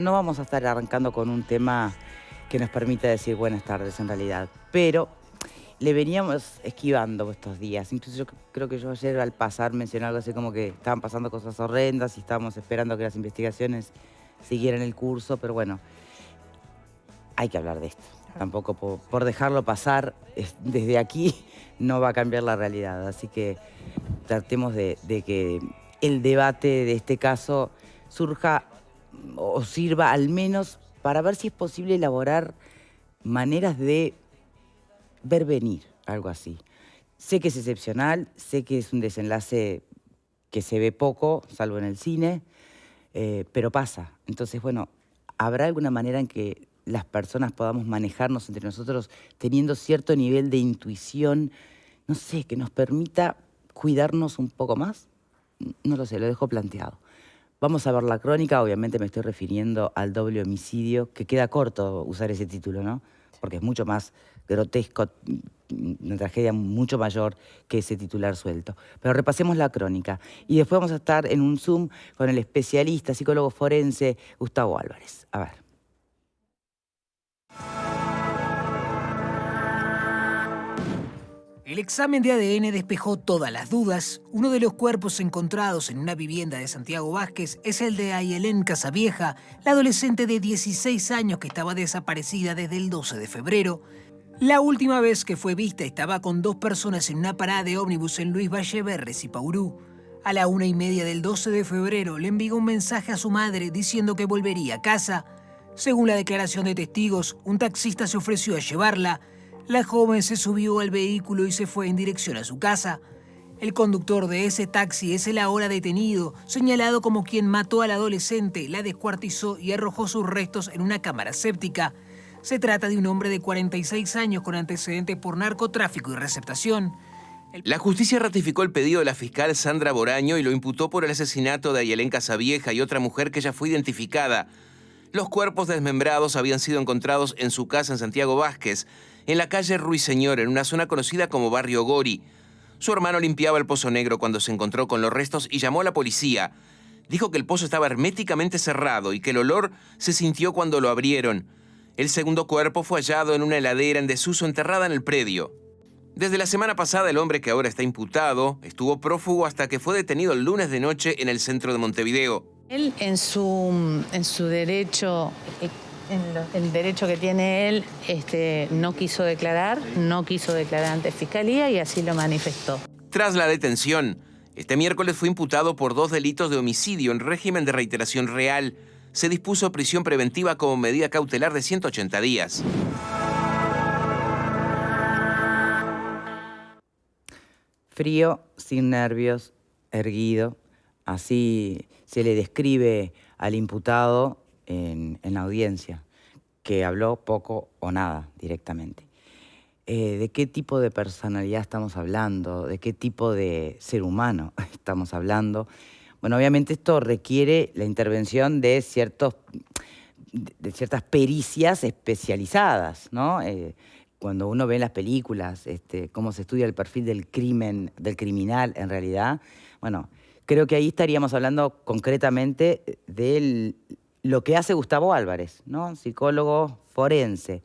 No vamos a estar arrancando con un tema que nos permita decir buenas tardes en realidad, pero le veníamos esquivando estos días. Incluso creo que yo ayer al pasar mencioné algo así como que estaban pasando cosas horrendas y estábamos esperando que las investigaciones siguieran el curso, pero bueno, hay que hablar de esto. Tampoco por dejarlo pasar desde aquí no va a cambiar la realidad. Así que tratemos de que el debate de este caso surja o sirva al menos para ver si es posible elaborar maneras de ver venir algo así. Sé que es excepcional, sé que es un desenlace que se ve poco, salvo en el cine, pero pasa. Entonces, bueno, ¿habrá alguna manera en que las personas podamos manejarnos entre nosotros teniendo cierto nivel de intuición, no sé, que nos permita cuidarnos un poco más? No lo sé, lo dejo planteado. Vamos a ver la crónica, obviamente me estoy refiriendo al doble homicidio, que queda corto usar ese título, ¿no? Porque es mucho más grotesco, una tragedia mucho mayor que ese titular suelto. Pero repasemos la crónica. Y después vamos a estar en un Zoom con el especialista, psicólogo forense, Gustavo Álvarez. A ver. El examen de ADN despejó todas las dudas. Uno de los cuerpos encontrados en una vivienda de Santiago Vázquez es el de Ayelén Casavieja, la adolescente de 16 años que estaba desaparecida desde el 12 de febrero. La última vez que fue vista estaba con 2 personas en una parada de ómnibus en Luis Valleverres y Paurú. A la 1:30 del 12 de febrero le envió un mensaje a su madre diciendo que volvería a casa. Según la declaración de testigos, un taxista se ofreció a llevarla. La joven se subió al vehículo y se fue en dirección a su casa. El conductor de ese taxi es el ahora detenido, señalado como quien mató al adolescente, la descuartizó y arrojó sus restos en una cámara séptica. Se trata de un hombre de 46 años con antecedentes por narcotráfico y receptación. La justicia ratificó el pedido de la fiscal Sandra Boraño y lo imputó por el asesinato de Ayelén Casavieja y otra mujer que ya fue identificada. Los cuerpos desmembrados habían sido encontrados en su casa en Santiago Vázquez, en la calle Ruiseñor, en una zona conocida como Barrio Gori. Su hermano limpiaba el pozo negro cuando se encontró con los restos y llamó a la policía. Dijo que el pozo estaba herméticamente cerrado y que el olor se sintió cuando lo abrieron. El segundo cuerpo fue hallado en una heladera en desuso enterrada en el predio. Desde la semana pasada, el hombre que ahora está imputado estuvo prófugo hasta que fue detenido el lunes de noche en el centro de Montevideo. Él en su derecho, el derecho que tiene él, no quiso declarar ante Fiscalía y así lo manifestó. Tras la detención, este miércoles fue imputado por 2 delitos de homicidio en régimen de reiteración real. Se dispuso prisión preventiva como medida cautelar de 180 días. Frío, sin nervios, erguido. Así se le describe al imputado en la audiencia, que habló poco o nada directamente. ¿De qué tipo de personalidad estamos hablando? ¿De qué tipo de ser humano estamos hablando? Bueno, obviamente esto requiere la intervención de ciertas pericias especializadas, ¿no? Cuando uno ve en las películas cómo se estudia el perfil del criminal en realidad, bueno, creo que ahí estaríamos hablando concretamente de lo que hace Gustavo Álvarez, ¿no? Psicólogo forense,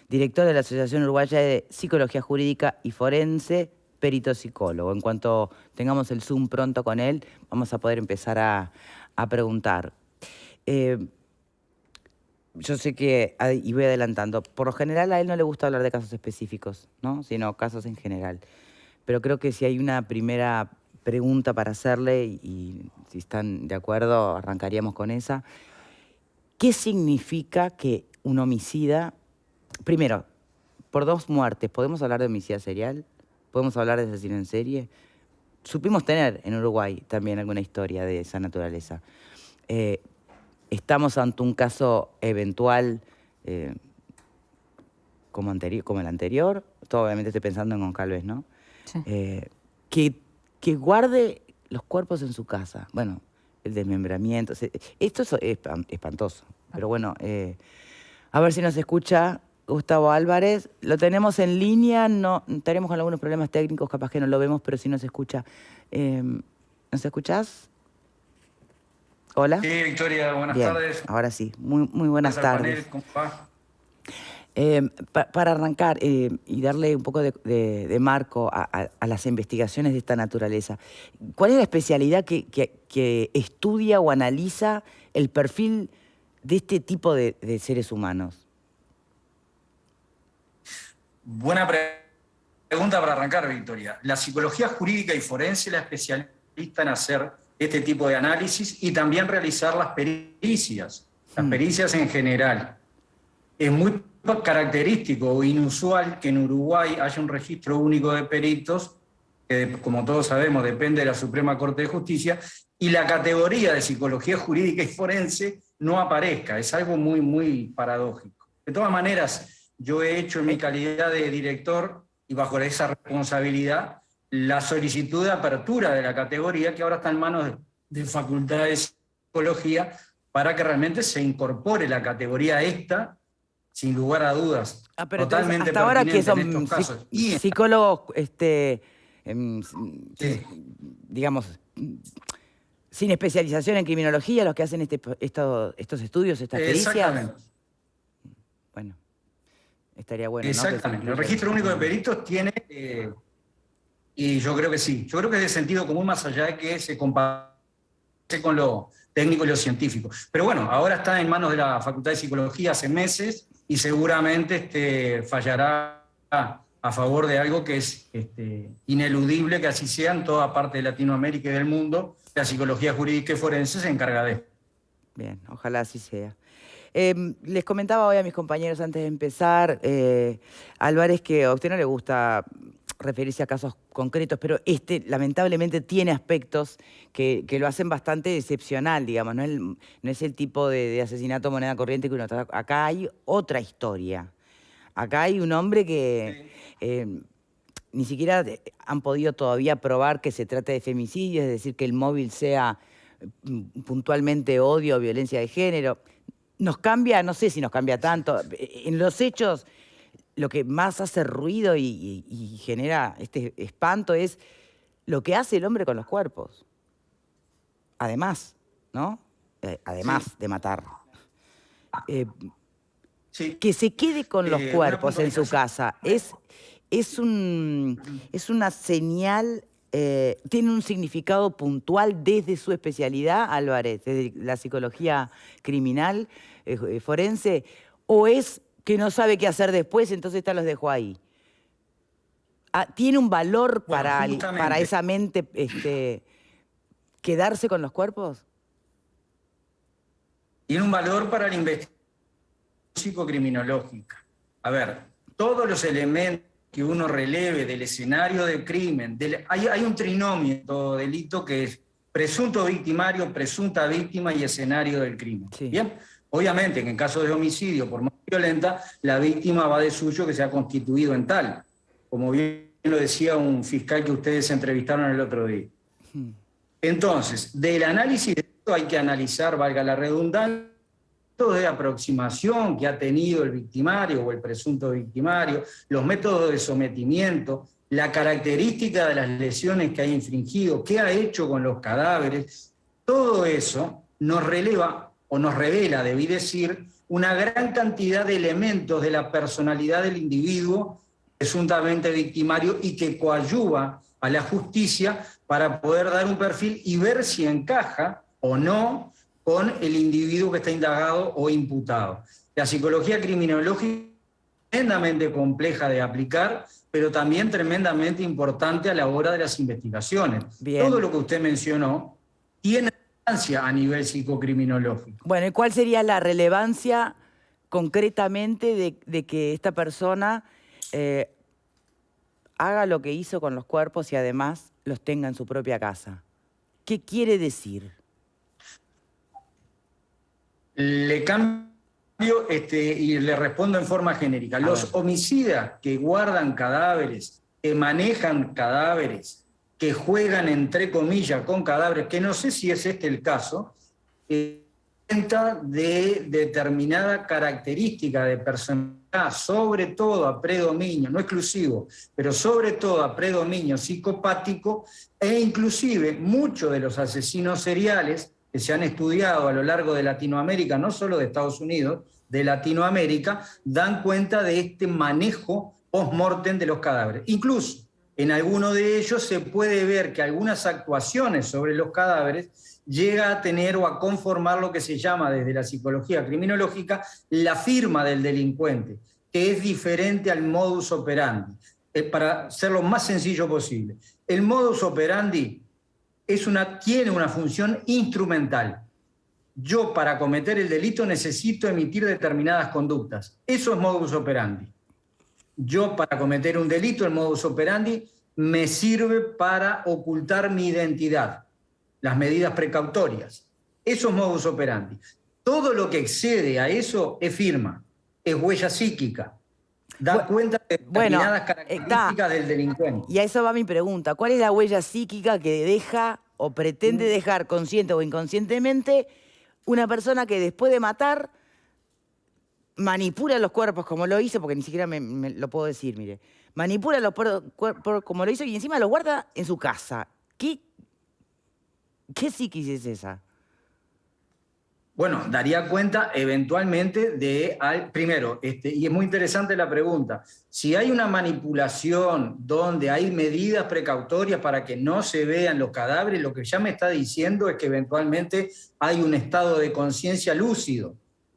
director de la Asociación Uruguaya de Psicología Jurídica y Forense, perito psicólogo. En cuanto tengamos el Zoom pronto con él, vamos a poder empezar a preguntar. Yo sé que, y voy adelantando, por lo general a él no le gusta hablar de casos específicos, ¿no? Sino casos en general. Pero creo que si hay una primera pregunta para hacerle, y si están de acuerdo, arrancaríamos con esa. ¿Qué significa que un homicida... Primero, por 2 muertes, ¿podemos hablar de homicida serial? ¿Podemos hablar de asesino en serie? Supimos tener en Uruguay también alguna historia de esa naturaleza. Estamos ante un caso eventual como el anterior. Todo, obviamente estoy pensando en Goncalves, ¿no? Sí. Que guarde los cuerpos en su casa. Bueno, el desmembramiento. Esto es espantoso. Pero bueno, a ver si nos escucha Gustavo Álvarez. Lo tenemos en línea. No, estaremos con algunos problemas técnicos, capaz que no lo vemos, pero sí nos escucha. ¿Nos escuchás? Hola. Sí, Victoria, buenas Bien, tardes. ahora sí. Muy buenas Gracias al tardes. panel, ¿cómo va? Para arrancar y darle un poco de marco a las investigaciones de esta naturaleza, ¿cuál es la especialidad que estudia o analiza el perfil de este tipo de seres humanos? Buena pregunta para arrancar, Victoria. La psicología jurídica y forense es la especialista en hacer este tipo de análisis y también realizar las pericias en general. Es muy característico o inusual que en Uruguay haya un registro único de peritos, que como todos sabemos depende de la Suprema Corte de Justicia, y la categoría de psicología jurídica y forense no aparezca. Es algo muy paradójico. De todas maneras, yo he hecho en mi calidad de director y bajo esa responsabilidad la solicitud de apertura de la categoría, que ahora está en manos de Facultad de Psicología, para que realmente se incorpore la categoría esta, sin lugar a dudas. Pero Totalmente hasta ahora que son en estos casos. psicólogos, Sí. digamos, sin especialización en criminología, los que hacen estos estudios, estas pericias. Exactamente. Bueno, estaría bueno, ¿no? Exactamente. El registro único de peritos tiene, y yo creo que sí, yo creo que es de sentido común más allá de que se compare con lo técnico y lo científico. Pero bueno, ahora está en manos de la Facultad de Psicología hace meses y seguramente fallará a favor de algo que es ineludible que así sea en toda parte de Latinoamérica y del mundo. La psicología jurídica y forense se encarga de esto. Bien, ojalá así sea. Les comentaba hoy a mis compañeros antes de empezar, Álvarez, que a usted no le gusta referirse a casos concretos, pero lamentablemente tiene aspectos que lo hacen bastante excepcional, digamos. No es el tipo de asesinato moneda corriente que uno trata. Acá hay otra historia. Acá hay un hombre que ni siquiera han podido todavía probar que se trata de femicidio, es decir, que el móvil sea puntualmente odio o violencia de género. Nos cambia, no sé si nos cambia tanto. En los hechos, lo que más hace ruido y genera este espanto es lo que hace el hombre con los cuerpos. Además, ¿no? Además de matar. Sí. Que se quede con los cuerpos en su casa es una señal, tiene un significado puntual desde su especialidad, Álvarez, desde la psicología criminal, forense, o es que no sabe qué hacer después, entonces los dejó ahí. ¿Tiene un valor para esa mente quedarse con los cuerpos? Tiene un valor para la investigación psicocriminológica. A ver, todos los elementos que uno releve del escenario del crimen, hay un trinomio en todo delito que es presunto victimario, presunta víctima y escenario del crimen. Sí. ¿Bien? Obviamente que en caso de homicidio por más violenta, la víctima va de suyo que se ha constituido en tal, como bien lo decía un fiscal que ustedes entrevistaron el otro día. Entonces, del análisis de esto hay que analizar, valga la redundancia, métodos de aproximación que ha tenido el victimario o el presunto victimario, los métodos de sometimiento, la característica de las lesiones que ha infringido, qué ha hecho con los cadáveres, todo eso nos releva o nos revela, debí decir, una gran cantidad de elementos de la personalidad del individuo presuntamente victimario y que coadyuva a la justicia para poder dar un perfil y ver si encaja o no con el individuo que está indagado o imputado. La psicología criminológica es tremendamente compleja de aplicar, pero también tremendamente importante a la hora de las investigaciones. Bien. Todo lo que usted mencionó tiene relevancia a nivel psicocriminológico. Bueno, ¿y cuál sería la relevancia concretamente de que esta persona haga lo que hizo con los cuerpos y además los tenga en su propia casa? ¿Qué quiere decir? Le cambio y le respondo en forma genérica. Los homicidas que guardan cadáveres, que manejan cadáveres, que juegan entre comillas con cadáveres, que no sé si es el caso, cuenta de determinada característica de personalidad, sobre todo a predominio, no exclusivo, pero sobre todo a predominio psicopático, e inclusive muchos de los asesinos seriales que se han estudiado a lo largo de Latinoamérica, no solo de Estados Unidos, de Latinoamérica, dan cuenta de este manejo post-mortem de los cadáveres. Incluso en alguno de ellos se puede ver que algunas actuaciones sobre los cadáveres llega a tener o a conformar lo que se llama desde la psicología criminológica la firma del delincuente, que es diferente al modus operandi. Para ser lo más sencillo posible, el modus operandi tiene una función instrumental. Yo, para cometer el delito, necesito emitir determinadas conductas. Eso es modus operandi. Yo, para cometer un delito, el modus operandi me sirve para ocultar mi identidad, las medidas precautorias. Eso es modus operandi. Todo lo que excede a eso es firma, es huella psíquica. Da cuenta de determinadas características del delincuente. Y a eso va mi pregunta. ¿Cuál es la huella psíquica que deja o pretende dejar, consciente o inconscientemente, una persona que después de matar manipula los cuerpos como lo hizo, porque ni siquiera me lo puedo decir, mire, manipula los cuerpos como lo hizo y encima los guarda en su casa? ¿Qué psiquis es esa? Bueno, daría cuenta eventualmente de, primero, y es muy interesante la pregunta, si hay una manipulación donde hay medidas precautorias para que no se vean los cadáveres, lo que ya me está diciendo es que eventualmente hay un estado de conciencia lúcido,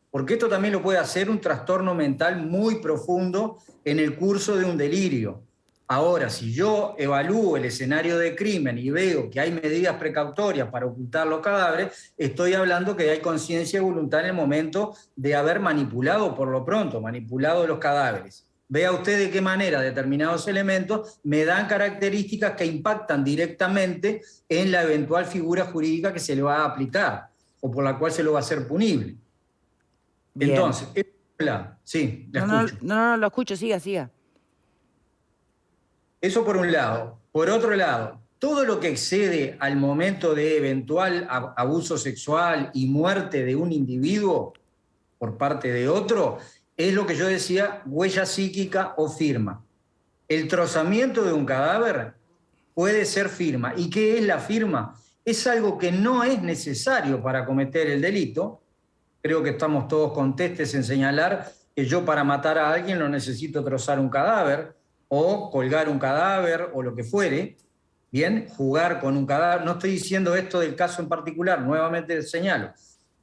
porque esto también lo puede hacer un trastorno mental muy profundo en el curso de un delirio. Ahora, si yo evalúo el escenario de crimen y veo que hay medidas precautorias para ocultar los cadáveres, estoy hablando que hay conciencia y voluntad en el momento de haber manipulado, por lo pronto, manipulado los cadáveres. Vea usted de qué manera determinados elementos me dan características que impactan directamente en la eventual figura jurídica que se le va a aplicar o por la cual se lo va a hacer punible. Bien. Entonces, sí, la escucho. No, lo escucho, siga. Eso por un lado. Por otro lado, todo lo que excede al momento de eventual abuso sexual y muerte de un individuo por parte de otro, es lo que yo decía, huella psíquica o firma. El trozamiento de un cadáver puede ser firma. ¿Y qué es la firma? Es algo que no es necesario para cometer el delito. Creo que estamos todos contestes en señalar que yo para matar a alguien no necesito trozar un cadáver, o colgar un cadáver, o lo que fuere, bien, jugar con un cadáver. No estoy diciendo esto del caso en particular, nuevamente señalo,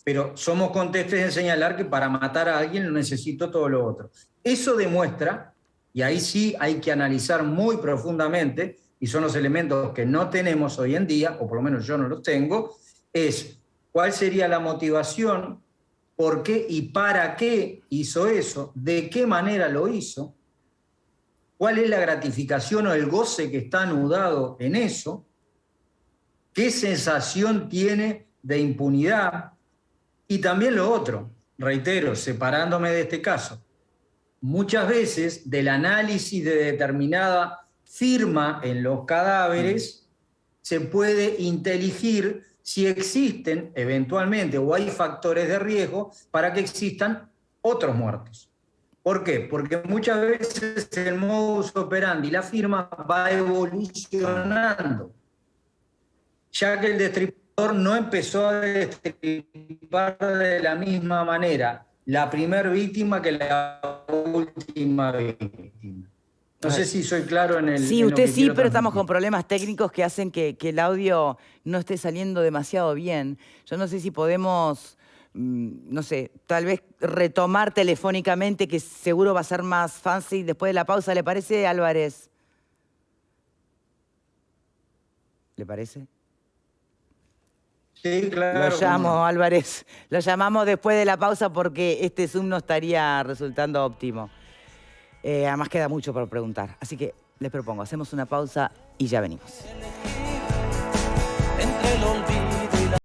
pero somos contestes en señalar que para matar a alguien no necesito todo lo otro. Eso demuestra, y ahí sí hay que analizar muy profundamente, y son los elementos que no tenemos hoy en día, o por lo menos yo no los tengo, es cuál sería la motivación, por qué y para qué hizo eso, de qué manera lo hizo, cuál es la gratificación o el goce que está anudado en eso, qué sensación tiene de impunidad, y también lo otro, reitero, separándome de este caso, muchas veces del análisis de determinada firma en los cadáveres se puede inteligir si existen eventualmente o hay factores de riesgo para que existan otros muertos. ¿Por qué? Porque muchas veces el modus operandi, la firma va evolucionando, ya que el destripador no empezó a destripar de la misma manera la primera víctima que la última víctima. No sé si soy claro en el... Sí, usted sí, pero estamos con problemas técnicos que hacen que el audio no esté saliendo demasiado bien. Yo no sé si podemos... no sé, tal vez retomar telefónicamente, que seguro va a ser más fácil después de la pausa. ¿Le parece, Álvarez? ¿Le parece? Sí, claro. Lo llamo, Álvarez. Lo llamamos después de la pausa porque este Zoom no estaría resultando óptimo. Además queda mucho por preguntar. Así que les propongo, hacemos una pausa y ya venimos. Entre el